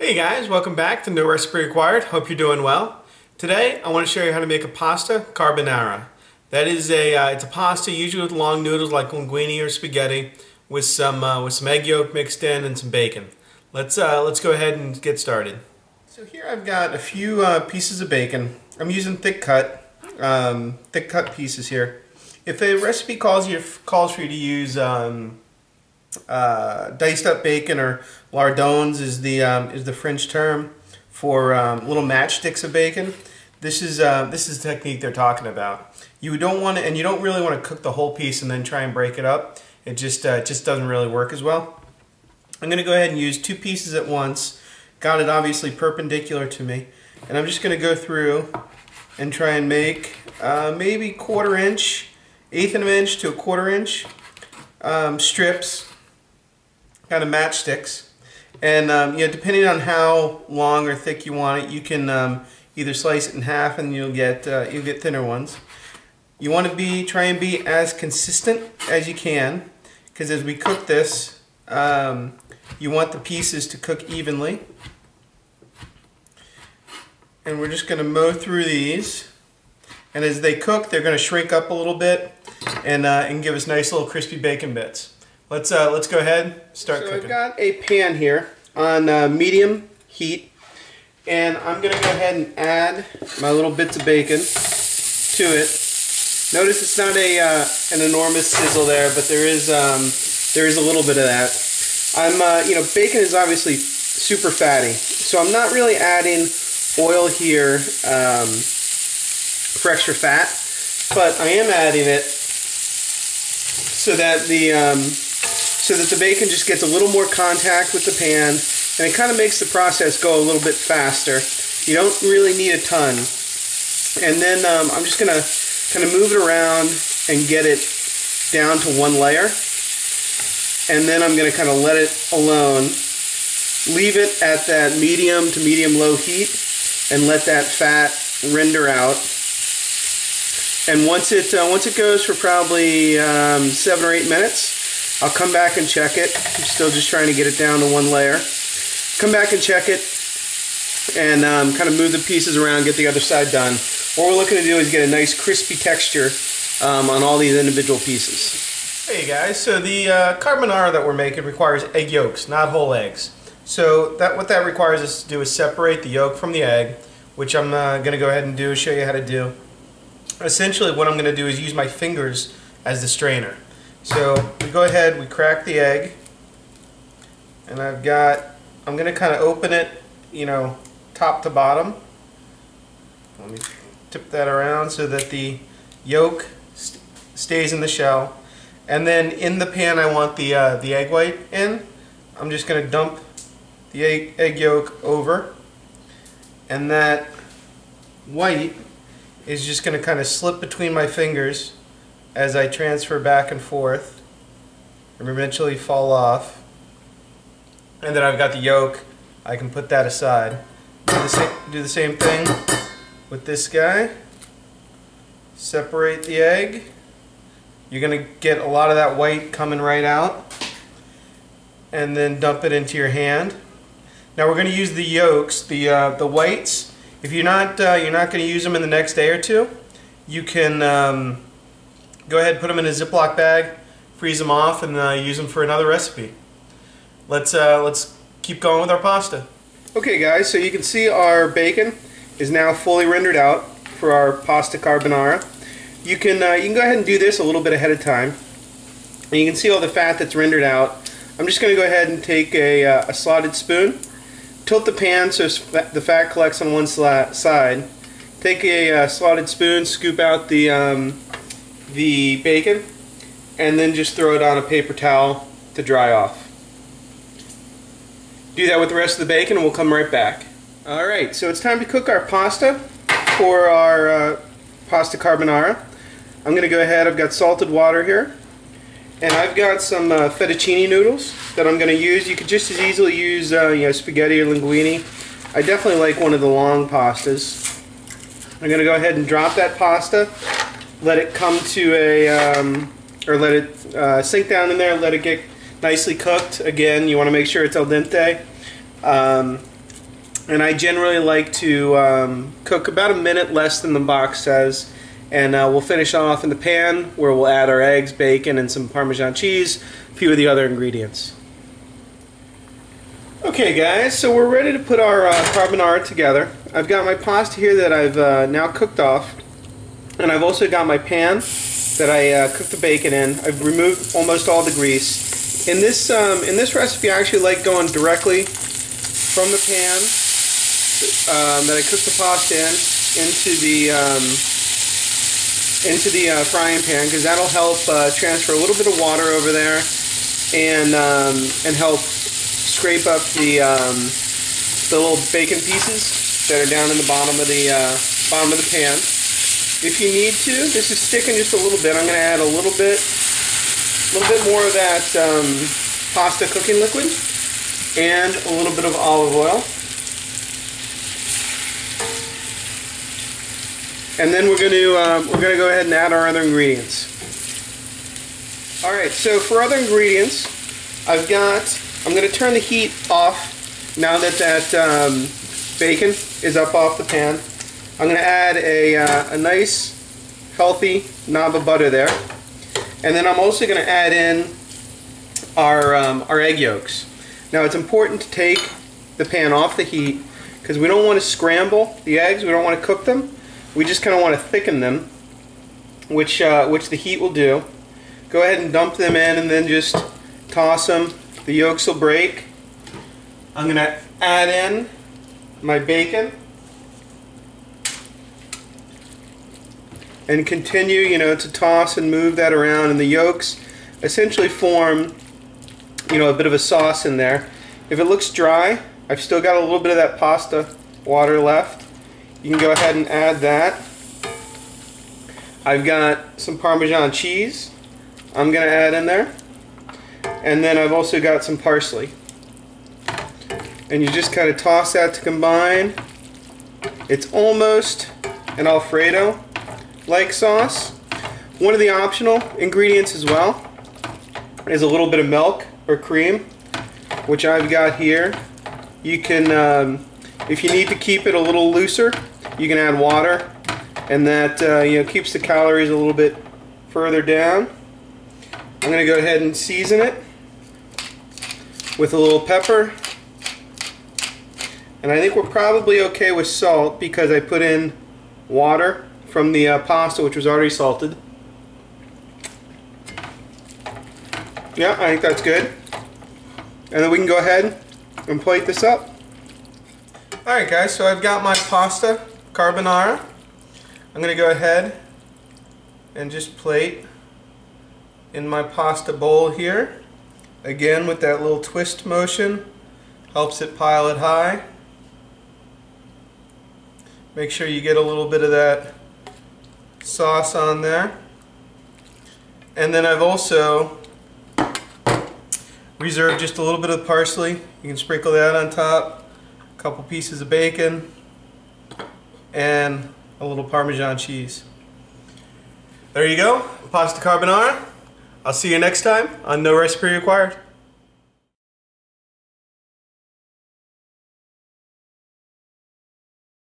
Hey guys, welcome back to No Recipe Required. Hope you're doing well. Today I want to show you how to make a pasta carbonara. That is it's a pasta usually with long noodles like linguine or spaghetti with some egg yolk mixed in and some bacon. Let's go ahead and get started. So here I've got a few pieces of bacon. I'm using thick cut pieces here. If a recipe calls for you to use diced up bacon, or lardons is the French term for little matchsticks of bacon. This is the technique they're talking about. You don't want to, and you don't really want to cook the whole piece and then try and break it up. It just doesn't really work as well. I'm going to go ahead and use two pieces at once. Got it obviously perpendicular to me, and I'm just going to go through and try and make maybe 1/4 inch, 1/8 of an inch to 1/4 inch strips, kind of matchsticks. And depending on how long or thick you want it, you can either slice it in half and you'll get thinner ones. You want to try and be as consistent as you can, because as we cook this, you want the pieces to cook evenly. And we're just going to mow through these, and as they cook, they're going to shrink up a little bit and give us nice little crispy bacon bits. Let's go ahead, start cooking. I've got a pan here on medium heat, and I'm going to go ahead and add my little bits of bacon to it. Notice it's not an enormous sizzle there, but there is a little bit of that. Bacon is obviously super fatty, so I'm not really adding oil here for extra fat, but I am adding it so that the bacon just gets a little more contact with the pan, and it kind of makes the process go a little bit faster. You don't really need a ton. And then I'm just going to kind of move it around and get it down to one layer. And then I'm going to kind of let it alone. Leave it at that medium to medium-low heat and let that fat render out. And once it goes for probably 7 or 8 minutes, I'll come back and check it. I'm still just trying to get it down to one layer. Come back and check it, and kind of move the pieces around, get the other side done. What we're looking to do is get a nice crispy texture on all these individual pieces. Hey guys, so the carbonara that we're making requires egg yolks, not whole eggs. So what that requires us to do is separate the yolk from the egg, which I'm going to go ahead and show you how to do. Essentially what I'm going to do is use my fingers as the strainer. So we go ahead, we crack the egg, and I'm going to kind of open it, top to bottom. Let me tip that around so that the yolk stays in the shell. And then in the pan I want the egg white in. I'm just going to dump the egg yolk over, and that white is just going to kind of slip between my fingers as I transfer back and forth and eventually fall off. And then I've got the yolk. I can put that aside. Do the same thing with this guy. Separate the egg. You're going to get a lot of that white coming right out. And then dump it into your hand. Now we're going to use the yolks, the whites. If you're not going to use them in the next day or two, you can go ahead and put them in a Ziploc bag, freeze them off, and use them for another recipe. Let's keep going with our pasta. Okay guys, so you can see our bacon is now fully rendered out for our pasta carbonara. You can go ahead and do this a little bit ahead of time. And you can see all the fat that's rendered out. I'm just going to go ahead and take a slotted spoon, tilt the pan so the fat collects on one side. Take a slotted spoon, scoop out the bacon, and then just throw it on a paper towel to dry off. Do that with the rest of the bacon and we'll come right back. Alright, so it's time to cook our pasta for our pasta carbonara. I'm going to go ahead, I've got salted water here, and I've got some fettuccine noodles that I'm going to use. You could just as easily use spaghetti or linguine. I definitely like one of the long pastas. I'm going to go ahead and drop that pasta, let it come to let it sink down in there, let it get nicely cooked. Again, you want to make sure it's al dente. And I generally like to cook about a minute less than the box says. And we'll finish off in the pan where we'll add our eggs, bacon, and some Parmesan cheese, a few of the other ingredients. Okay guys, so we're ready to put our carbonara together. I've got my pasta here that I've now cooked off. And I've also got my pan that I cooked the bacon in. I've removed almost all the grease. In this recipe, I actually like going directly from the pan that I cooked the pasta in into the frying pan, because that'll help transfer a little bit of water over there and help scrape up the little bacon pieces that are down in the bottom of the pan. If you need to, this is sticking just a little bit. I'm going to add a little bit more of that pasta cooking liquid and a little bit of olive oil. And then we're going to go ahead and add our other ingredients. All right. So for other ingredients, I'm going to turn the heat off now that bacon is up off the pan. I'm going to add a nice, healthy knob of butter there, and then I'm also going to add in our egg yolks. Now it's important to take the pan off the heat because we don't want to scramble the eggs. We don't want to cook them. We just kind of want to thicken them, which the heat will do. Go ahead and dump them in, and then just toss them. The yolks will break. I'm going to add in my bacon. And continue, to toss and move that around, and the yolks essentially form, a bit of a sauce in there. If it looks dry, I've still got a little bit of that pasta water left. You can go ahead and add that. I've got some Parmesan cheese I'm going to add in there. And then I've also got some parsley. And you just kind of toss that to combine. It's almost an alfredo like sauce. One of the optional ingredients as well is a little bit of milk or cream, which I've got here. You can, if you need to keep it a little looser, you can add water, and that keeps the calories a little bit further down. I'm going to go ahead and season it with a little pepper, and I think we're probably okay with salt because I put in water from the pasta, which was already salted. Yeah, I think that's good. And then we can go ahead and plate this up. Alright guys, so I've got my pasta carbonara. I'm going to go ahead and just plate in my pasta bowl here. Again, with that little twist motion, helps it pile it high. Make sure you get a little bit of that sauce on there. And then I've also reserved just a little bit of parsley. You can sprinkle that on top. A couple pieces of bacon and a little Parmesan cheese. There you go, pasta carbonara. I'll see you next time on No Recipe Required.